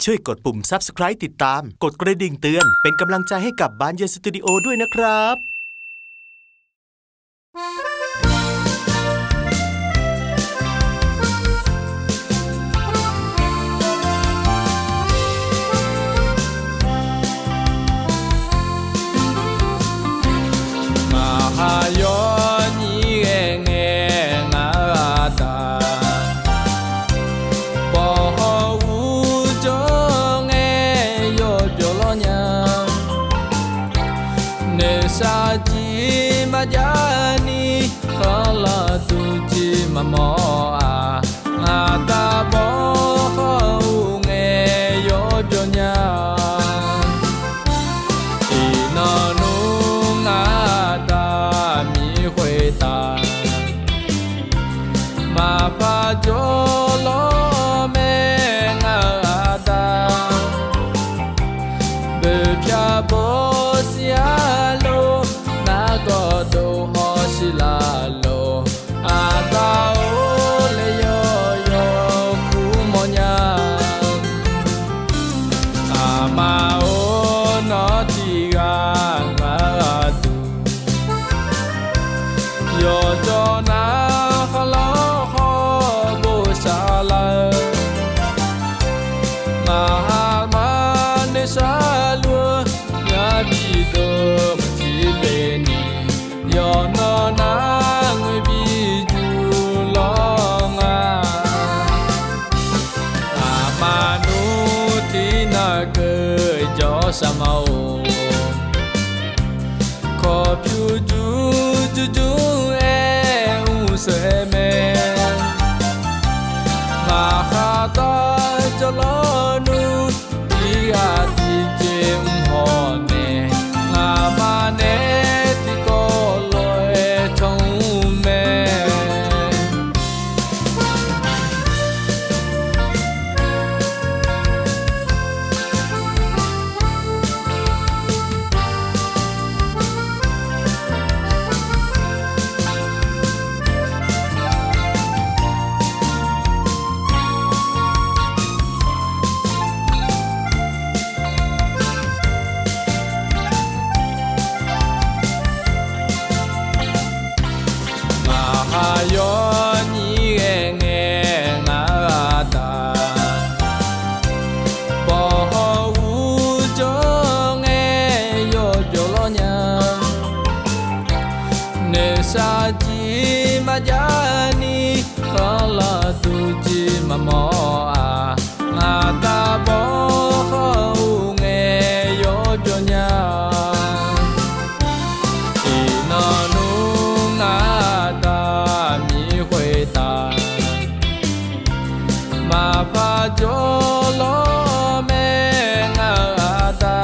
ช่วยกดปุ่ม Subscribe ติดตามกดกระดิ่งเตือนเป็นกำลังใจให้กับบ้านเย็นสตูดิโอด้วยนะครับJadi kalau tuji mamoa ada bohong yo jonya inanung ada mi hui ta ma pa jolo me ada be pya bo sia lo go do ho sila lo ada ole yo yo ku monya ama o no ti ga ma tu yo jo na khalo ho bo sala ma ma ne sa lu ya bi do ti le ni yo no na ngui bi ju long ma nu ti na ke jo sa mau ko pyu ju ju ju u se me ma ha ta jo lo nu ti ga ti jem ho ne ma ne ti ko Saji majani kalau tuji mamoa ada bohong yo jonya inanung ada mi hui ta ma pa jolo me ada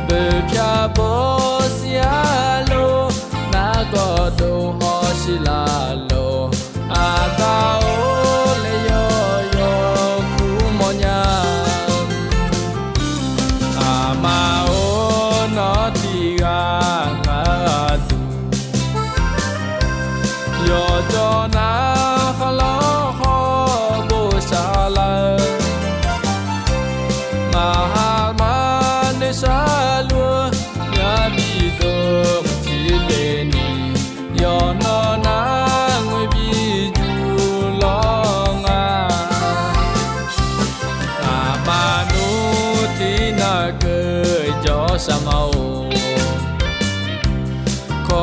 be pya bo sia go do ho sila lo ada ole yo yo ku monya ama o no ti ga ma tu yo jo na khalo ho bo sala ma ma ne sa lu ya bi do yo no na ngui bi ju long ma nu ti na ke jo sa mau ko